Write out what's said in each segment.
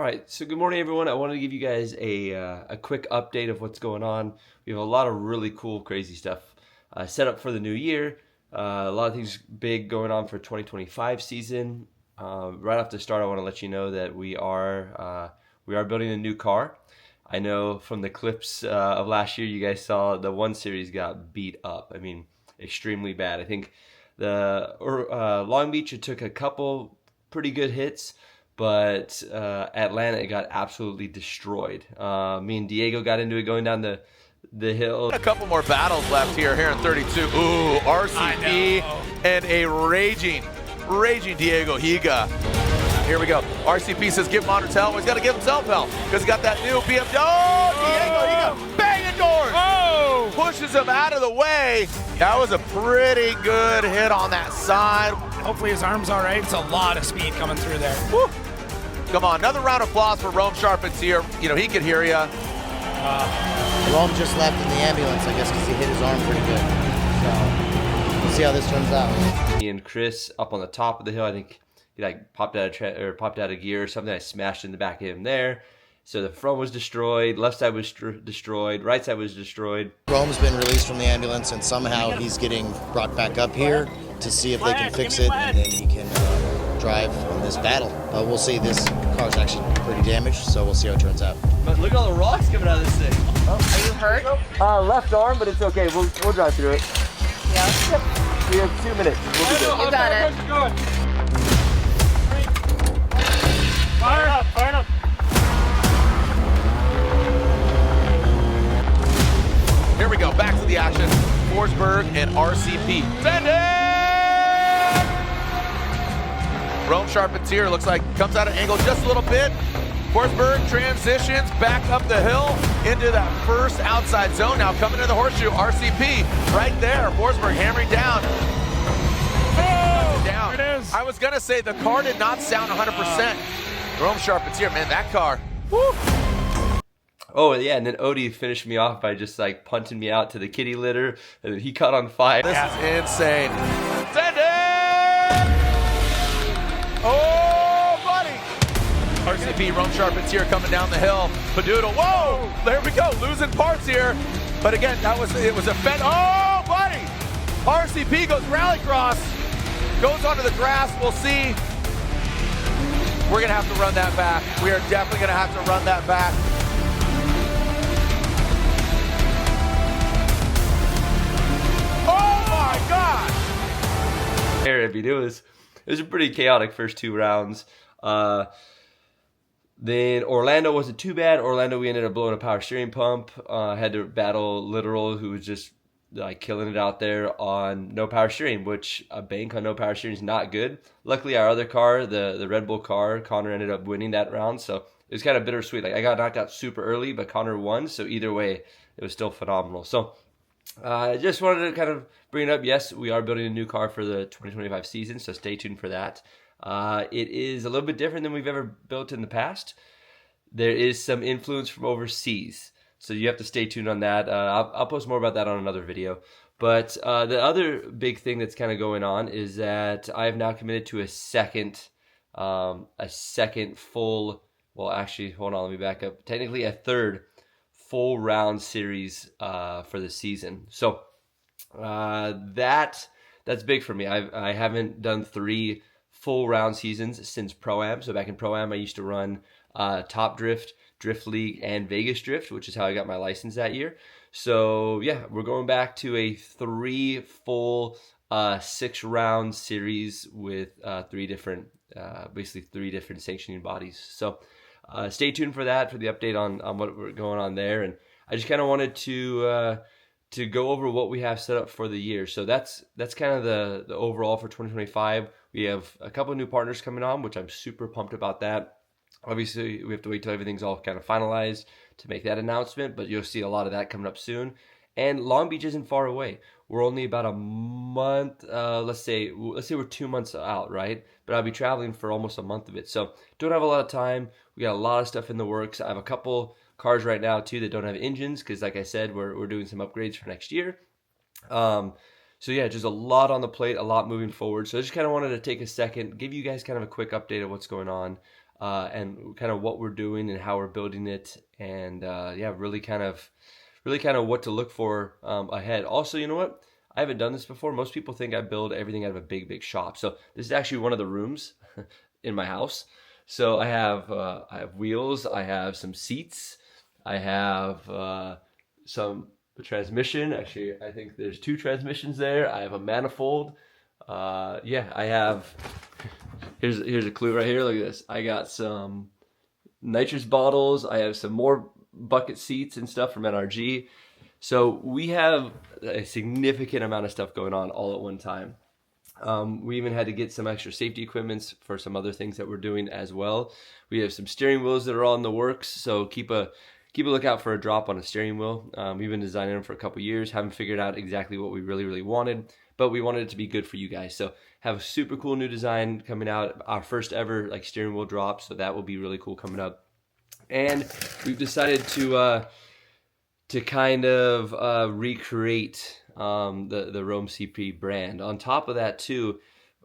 right, so good morning, everyone. I wanted to give you guys a quick update of what's going on. We have a lot of really cool, crazy stuff set up for the new year. A lot of things big going on for 2025 season. Right off the start, I want to let you know that we are building a new car. I know from the clips of last year, you guys saw the 1 Series got beat up. I mean, extremely bad. I think the Long Beach, it took a couple pretty good hits, but Atlanta, it got absolutely destroyed. Me and Diego got into it going down the hill. A couple more battles left here in 32. Ooh, RCP and a raging Diego Higa. Here we go. RCP says give him Honor help. Well, he's got to give himself help because he's got that new BMW. Oh, Diego Higa banging doors. Oh! Pushes him out of the way. That was a pretty good hit on that side. Hopefully his arm's all right. It's a lot of speed coming through there. Woo. Come on, another round of applause for Rome Sharpens here. You know, he could hear you. Rome just left in the ambulance, I guess, because he hit his arm pretty good. So we'll see how this turns out. Me and Chris up on the top of the hill. I think he like popped out of gear or something. I smashed in the back of him there. So the front was destroyed, left side was destroyed, right side was destroyed. Rome's been released from the ambulance, and somehow he's getting brought back up here to see if they can fix it, and then he can drive on this battle. We'll see. This car's actually pretty damaged, so we'll see how it turns out. But look at all the rocks coming out of this thing. Oh, are you hurt? Left arm, but it's okay. We'll drive through it. Yeah. We have 2 minutes. We'll be good. You got it. Fire up, fire up. Here we go, back to the action. Forsberg and RCP. Send it! Rome Sharpens here, looks like comes out of angle just a little bit. Forsberg transitions back up the hill into that first outside zone. Now coming to the horseshoe, RCP right there. Forsberg hammering down. Oh, Down. it is. I was gonna say the car did not sound 100%. Rome Sharpens here, man, that car. Woo! Oh, yeah, and then Odie finished me off by just like punting me out to the kitty litter, and then he caught on fire. This is insane. Send it! Oh, buddy! RCP, Rome Sharpens here coming down the hill. Padoodle, whoa! There we go, losing parts here. But again, it was a fend. Oh, buddy! RCP goes rallycross, goes onto the grass. We'll see. We're gonna have to run that back. We are definitely gonna have to run that back. It was a pretty chaotic first 2 rounds. Then Orlando wasn't too bad. Orlando, we ended up blowing a power steering pump. Had to battle Literal, who was just like killing it out there on no power steering, which a bank on no power steering is not good. Luckily, our other car, the Red Bull car, Connor ended up winning that round, so it was kind of bittersweet. Like I got knocked out super early, but Connor won, so either way, it was still phenomenal. So I just wanted to kind of bring it up. Yes, we are building a new car for the 2025 season, so stay tuned for that. It is a little bit different than we've ever built in the past. There is some influence from overseas, so you have to stay tuned on that. I'll post more about that on another video. But the other big thing that's kind of going on is that I have now committed to a second full, well, actually, hold on, let me back up. Technically, a third full round series for the season. So that's big for me. I haven't done 3 full round seasons since Pro-Am. So back in Pro-Am, I used to run Top Drift, Drift League, and Vegas Drift, which is how I got my license that year. So yeah, we're going back to a 3 full 6 round series with 3 different sanctioning bodies. So stay tuned for that, for the update on what we're going on there. And I just kind of wanted to go over what we have set up for the year. So that's kind of the overall for 2025. We have a couple of new partners coming on, which I'm super pumped about that. Obviously, we have to wait till everything's all kind of finalized to make that announcement, but you'll see a lot of that coming up soon. And Long Beach isn't far away. We're only about a month, let's say we're 2 months out, right? But I'll be traveling for almost a month of it. So don't have a lot of time. We got a lot of stuff in the works. I have a couple cars right now too that don't have engines because, like I said, we're doing some upgrades for next year. So yeah, just a lot on the plate, a lot moving forward. So I just kind of wanted to take a second, give you guys kind of a quick update of what's going on. and kind of what we're doing and how we're building it, and yeah, really kind of what to look for ahead. Also, you know what? I haven't done this before. Most people think I build everything out of a big shop. So this is actually one of the rooms in my house. So I have wheels, I have some seats, I have some transmission. Actually, I think there's 2 transmissions there. I have a manifold. Yeah, I have. Here's a clue right here. Look at this. I got some nitrous bottles. I have some more bucket seats and stuff from NRG. So we have a significant amount of stuff going on all at one time. We even had to get some extra safety equipments for some other things that we're doing as well. We have some steering wheels that are all in the works, so keep a lookout for a drop on a steering wheel. We've been designing them for a couple years, haven't figured out exactly what we really wanted, but we wanted it to be good for you guys. So have a super cool new design coming out, our first ever like steering wheel drop, so that will be really cool coming up. And we've decided to kind of recreate the Rome CP brand. On top of that too,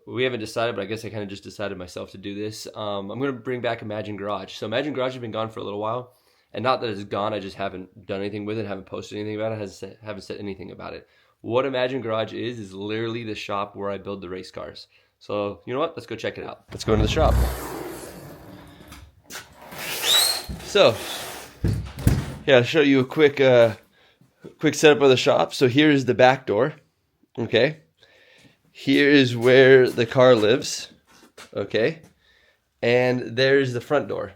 we haven't decided, but I guess I kind of just decided myself to do this. I'm going to bring back Imagine Garage. So Imagine Garage has been gone for a little while, and not that it's gone, I just haven't done anything with it, haven't posted anything about it, haven't said anything about it. What Imagine Garage is literally the shop where I build the race cars. So you know what? Let's go check it out. Let's go into the shop. So yeah, I'll show you a quick setup of the shop. So here's the back door. Okay. Here is where the car lives. Okay. And there's the front door.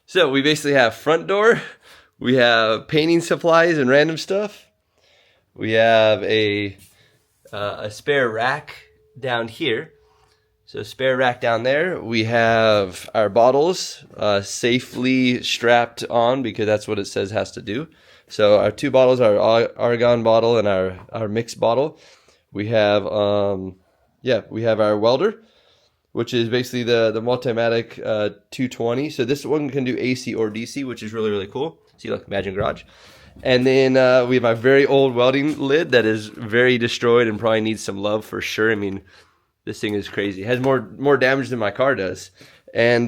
So we basically have front door. We have painting supplies and random stuff. We have a spare rack down here. So spare rack down there. We have our bottles safely strapped on because that's what it says has to do. So our 2 bottles, our argon bottle and our mixed bottle. We have we have our welder, which is basically the Multimatic 220. So this one can do AC or DC, which is really cool. See, look, Imagine Garage. And then we have my very old welding lid that is very destroyed and probably needs some love for sure. I mean, this thing is crazy. It has more damage than my car does. And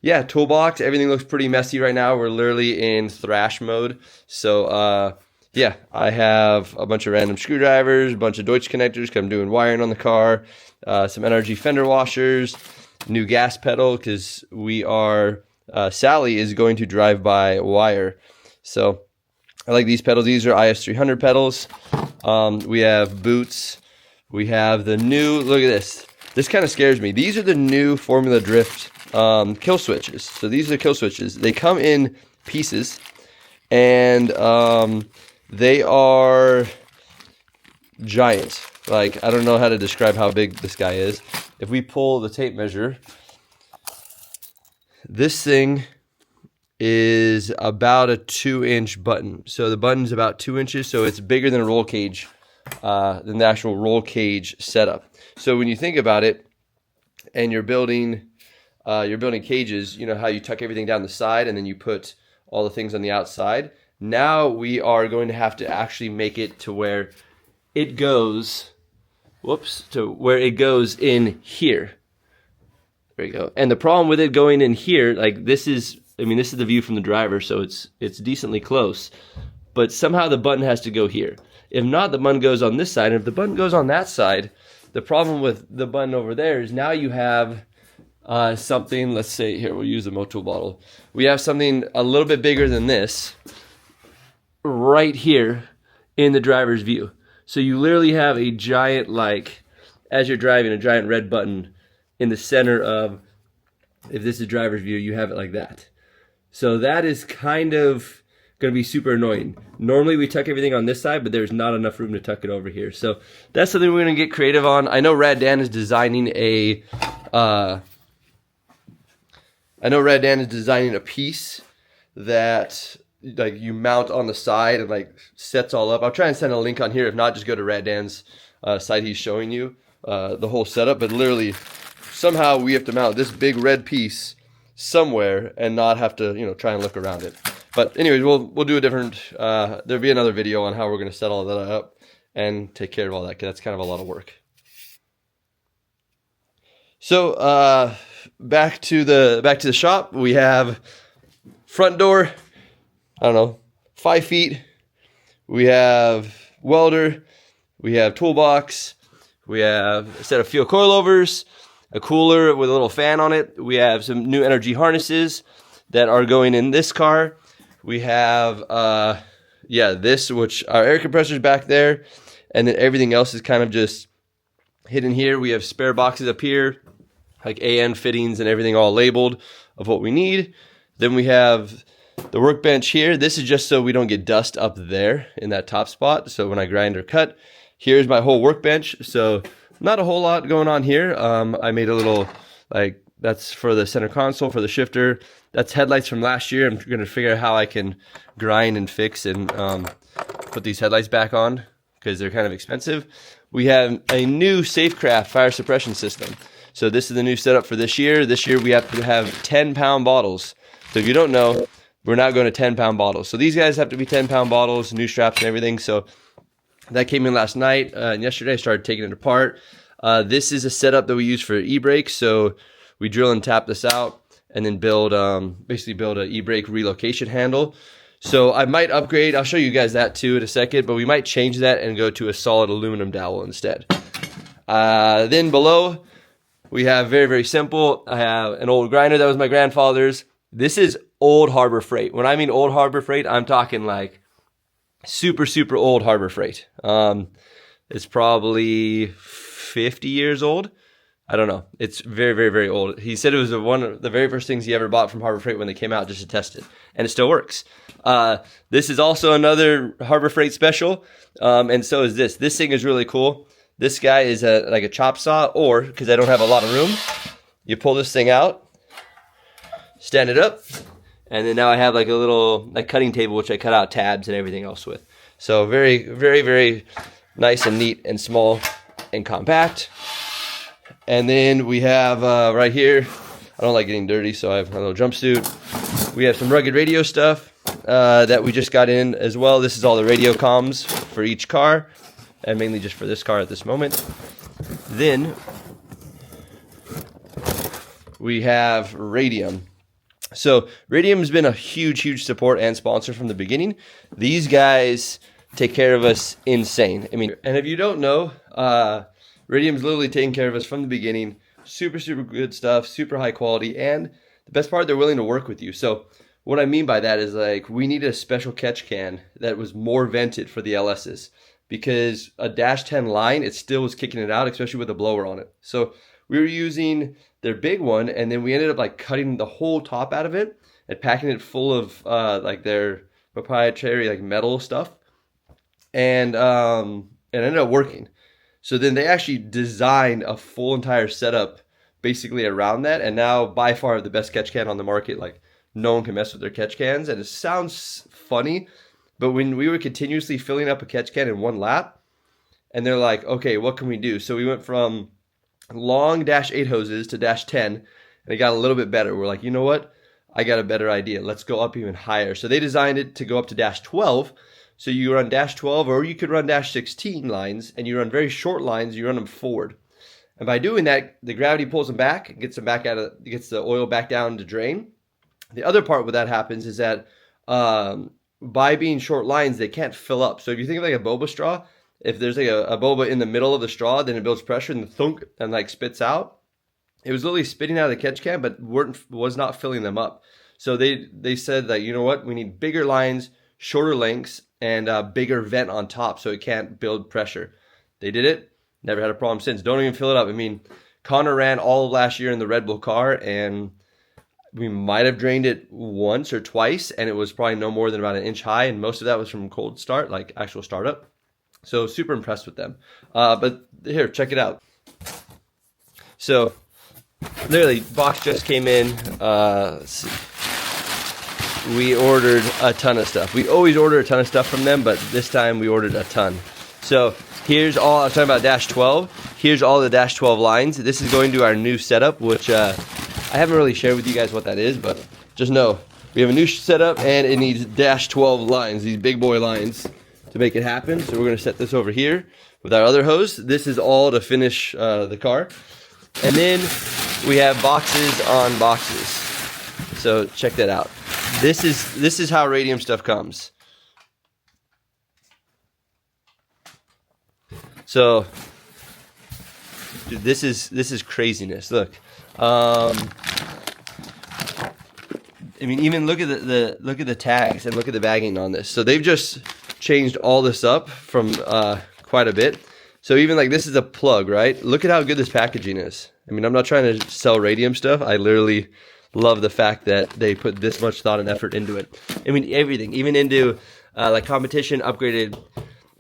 yeah, toolbox. Everything looks pretty messy right now. We're literally in thrash mode. So yeah, I have a bunch of random screwdrivers, a bunch of Deutsch connectors because I'm doing wiring on the car, some NRG fender washers, new gas pedal because we are, Sally is going to drive by wire. So I like these pedals. These are IS300 pedals. We have boots. We have the new, look at this. This kind of scares me. These are the new Formula Drift kill switches. So these are the kill switches. They come in pieces, and they are giant. Like, I don't know how to describe how big this guy is. If we pull the tape measure, this thing is about a 2-inch button. So the button's about 2 inches, so it's bigger than a roll cage, than the actual roll cage setup. So when you think about it, and you're building cages, you know how you tuck everything down the side and then you put all the things on the outside. Now we are going to have to actually make it to where it goes, to where it goes in here. There you go. And the problem with it going in here, like this is the view from the driver, so it's decently close. But somehow the button has to go here. If not, the button goes on this side. And if the button goes on that side, the problem with the button over there is now you have something, let's say, here, we'll use the Motul bottle. We have something a little bit bigger than this right here in the driver's view. So you literally have a giant, like, as you're driving, a giant red button in the center of, if this is driver's view, you have it like that. So that is kind of going to be super annoying. Normally we tuck everything on this side, but there's not enough room to tuck it over here. So that's something we're going to get creative on. I know Rad Dan is designing a piece that like you mount on the side and like sets all up. I'll try and send a link on here. If not, just go to Rad Dan's site. He's showing you the whole setup, but literally somehow we have to mount this big red piece somewhere and not have to, try and look around it. But anyways, we'll do a different, there'll be another video on how we're going to set all that up and take care of all that, because that's kind of a lot of work. So back to the shop. We have front door, I don't know, 5 feet. We have welder. We have toolbox. We have a set of fuel coilovers, a cooler with a little fan on it. We have some new energy harnesses that are going in this car. We have, this, which our air compressor's back there. And then everything else is kind of just hidden here. We have spare boxes up here, like AN fittings and everything all labeled of what we need. Then we have the workbench here. This is just so we don't get dust up there in that top spot. So when I grind or cut, here's my whole workbench. So not a whole lot going on here. I made a little, like, that's for the center console, for the shifter. That's headlights from last year. I'm going to figure out how I can grind and fix and put these headlights back on because they're kind of expensive. We have a new Safecraft fire suppression system. So this is the new setup for this year. This year we have to have 10-pound bottles. So if you don't know, we're not going to 10-pound bottles. So these guys have to be 10-pound bottles, new straps and everything. So that came in last night. And yesterday I started taking it apart. This is a setup that we use for e-brakes. So we drill and tap this out and then basically build an e-brake relocation handle. So I might upgrade. I'll show you guys that too in a second, but we might change that and go to a solid aluminum dowel instead. Then below, we have very, very simple. I have an old grinder that was my grandfather's. This is old Harbor Freight. When I mean old Harbor Freight, I'm talking like super, super old Harbor Freight. It's probably 50 years old. I don't know. It's very, very, very old. He said it was one of the very first things he ever bought from Harbor Freight when they came out just to test it. And it still works. This is also another Harbor Freight special. And so is this. This thing is really cool. This guy is like a chop saw, or, because I don't have a lot of room, you pull this thing out, stand it up, and then now I have like a little cutting table, which I cut out tabs and everything else with. So very, very, very nice and neat and small and compact. And then we have right here, I don't like getting dirty, so I have a little jumpsuit. We have some rugged radio stuff that we just got in as well. This is all the radio comms for each car, and mainly just for this car at this moment. Then we have Radium. So Radium has been a huge, huge support and sponsor from the beginning. These guys take care of us insane. I mean, and if you don't know, Radium's literally taking care of us from the beginning. Super, super good stuff, super high quality, and the best part, they're willing to work with you. So what I mean by that is, like, we needed a special catch can that was more vented for the LSs, because a Dash 10 line, it still was kicking it out, especially with a blower on it. So we were using their big one, and then we ended up like cutting the whole top out of it and packing it full of like their proprietary like metal stuff, and it ended up working. So then they actually designed a full entire setup basically around that, and now by far the best catch can on the market. Like, no one can mess with their catch cans, and it sounds funny, but when we were continuously filling up a catch can in one lap, and they're like, okay, what can we do? So we went from long Dash 8 hoses to Dash 10, and it got a little bit better. We're like, you know what? I got a better idea. Let's go up even higher. So they designed it to go up to Dash 12. So you run Dash 12, or you could run Dash 16 lines, and you run very short lines. You run them forward, and by doing that, the gravity pulls them back, gets them back gets the oil back down to drain. The other part where that happens is that by being short lines, they can't fill up. So if you think of like a boba straw, if there's like a boba in the middle of the straw, then it builds pressure and the thunk and like spits out. It was literally spitting out of the catch can, but was not filling them up. So they said that, you know what, we need bigger lines, shorter lengths, and a bigger vent on top so it can't build pressure. They did it. Never had a problem since. Don't even fill it up. I mean, Connor ran all of last year in the Red Bull car, and we might have drained it once or twice, and it was probably no more than about an inch high, and most of that was from cold start, like actual startup. So super impressed with them. But here, check it out. So literally, box just came in. We ordered a ton of stuff. We always order a ton of stuff from them, but this time we ordered a ton. So here's all, I was talking about Dash 12. Here's all the Dash 12 lines. This is going to our new setup, which I haven't really shared with you guys what that is, but just know we have a new setup, and it needs Dash 12 lines, these big boy lines, to make it happen. So we're going to set this over here with our other hose. This is all to finish the car. And then we have boxes on boxes. So check that out. This is how Radium stuff comes. So, dude, this is craziness. Look, I mean, even look at look at the tags and look at the bagging on this. So they've just changed all this up from quite a bit. So even like this is a plug, right? Look at how good this packaging is. I mean, I'm not trying to sell Radium stuff. I literally love the fact that they put this much thought and effort into it. I mean, everything, even into like competition, upgraded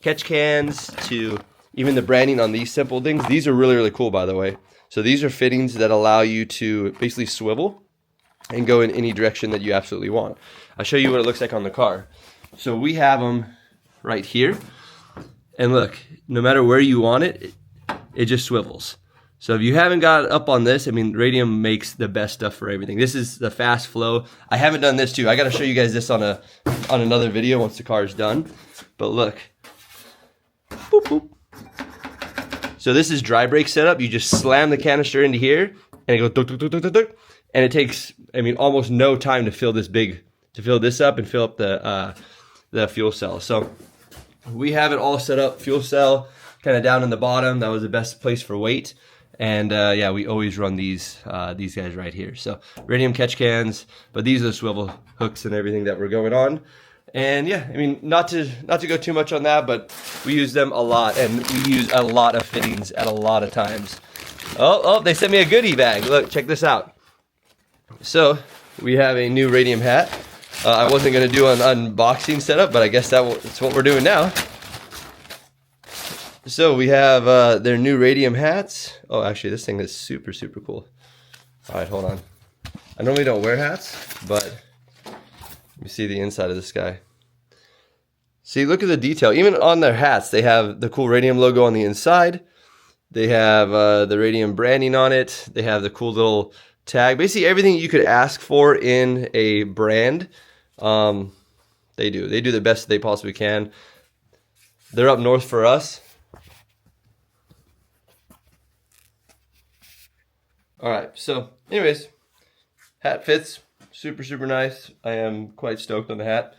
catch cans to even the branding on these simple things. These are really, really cool, by the way. So these are fittings that allow you to basically swivel and go in any direction that you absolutely want. I'll show you what it looks like on the car. So we have them right here. And look, no matter where you want it, it just swivels. So if you haven't got up on this, I mean, Radium makes the best stuff for everything. This is the fast flow. I haven't done this too. I got to show you guys this on another video once the car is done. But look. Boop, boop. So this is dry brake setup. You just slam the canister into here, and it goes duk, duk, duk, duk, duk, duk, and it takes, I mean, almost no time to fill this up and fill up the fuel cell. So we have it all set up. Fuel cell kind of down in the bottom. That was the best place for weight. And yeah, we always run these guys right here. So Radium catch cans, but these are the swivel hooks and everything that were going on. And yeah, I mean, not to go too much on that, but we use them a lot, and we use a lot of fittings at a lot of times. Oh, they sent me a goodie bag. Look, check this out. So we have a new Radium hat. I wasn't going to do an unboxing setup, but I guess that's what we're doing now. So we have their new Radium hats. Oh, actually, this thing is super, super cool. All right, hold on. I normally don't wear hats, but let me see the inside of this guy. See, look at the detail. Even on their hats, they have the cool Radium logo on the inside. They have the Radium branding on it. They have the cool little tag. Basically, everything you could ask for in a brand, they do. They do the best they possibly can. They're up north for us. All right, so anyways, hat fits. Super, super nice. I am quite stoked on the hat.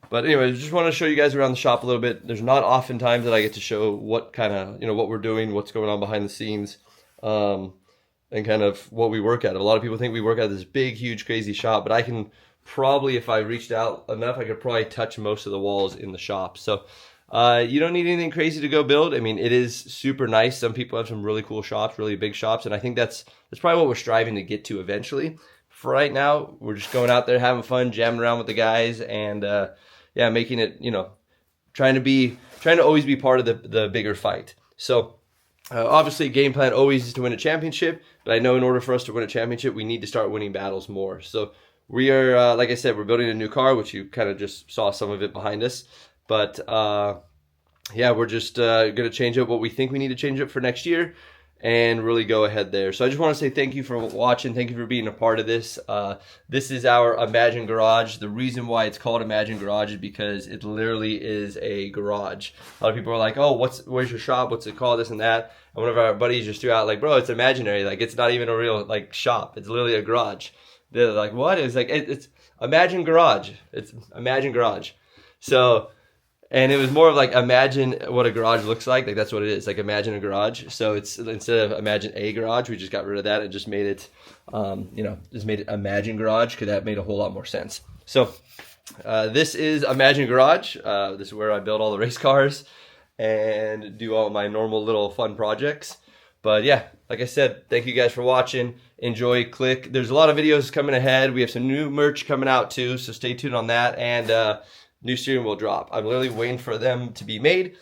But anyways, just want to show you guys around the shop a little bit. There's not often times that I get to show what kind of, what we're doing, what's going on behind the scenes, and kind of what we work at. A lot of people think we work at this big, huge, crazy shop, but I can probably, if I reached out enough, I could probably touch most of the walls in the shop. So you don't need anything crazy to go build. I mean, it is super nice. Some people have some really cool shops, really big shops, and I think that's probably what we're striving to get to eventually. For right now, we're just going out there having fun, jamming around with the guys, and yeah, making it, trying to always be part of the bigger fight. So obviously, game plan always is to win a championship, but I know in order for us to win a championship, we need to start winning battles more. So we are, like I said, we're building a new car, which you kind of just saw some of it behind us. But yeah, we're just going to change up what we think we need to change up for next year and really go ahead there. So I just want to say thank you for watching. Thank you for being a part of this. This is our Imagine Garage. The reason why it's called Imagine Garage is because it literally is a garage. A lot of people are like, oh, where's your shop? What's it called? This and that. And one of our buddies just threw out like, bro, it's imaginary. Like, it's not even a real shop. It's literally a garage. They're like, what? It's like, it's Imagine Garage. It's Imagine Garage. So, and it was more of like, imagine what a garage looks like. Like, that's what it is. Like, imagine a garage. So it's, instead of imagine a garage, we just got rid of that and just made it, just made it Imagine Garage, because that made a whole lot more sense. So this is Imagine Garage. This is where I build all the race cars and do all my normal little fun projects. But yeah, like I said, thank you guys for watching. Enjoy, click. There's a lot of videos coming ahead. We have some new merch coming out too, so stay tuned on that. And new steering wheel drop. I'm literally waiting for them to be made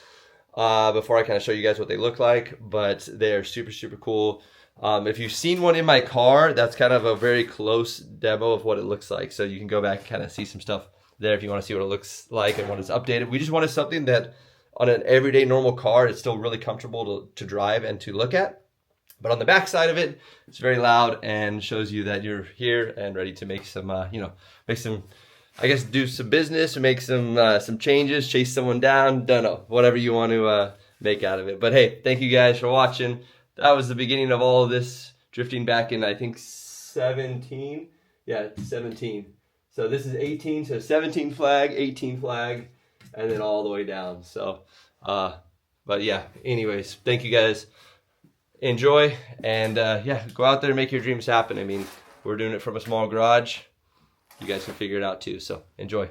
before I kind of show you guys what they look like, but they're super, super cool. If you've seen one in my car, that's kind of a very close demo of what it looks like. So you can go back and kind of see some stuff there if you want to see what it looks like and what it's updated. We just wanted something that on an everyday normal car, it's still really comfortable to drive and to look at. But on the back side of it, it's very loud and shows you that you're here and ready to make some, I guess, do some business or make some changes, chase someone down, don't know, whatever you want to make out of it. But hey, thank you guys for watching. That was the beginning of all of this drifting back in, I think, 17. Yeah, 17. So this is 18, so 17 flag, 18 flag, and then all the way down. So, but yeah, anyways, thank you guys. Enjoy, and yeah, go out there and make your dreams happen. I mean, we're doing it from a small garage. You guys can figure it out too, so enjoy.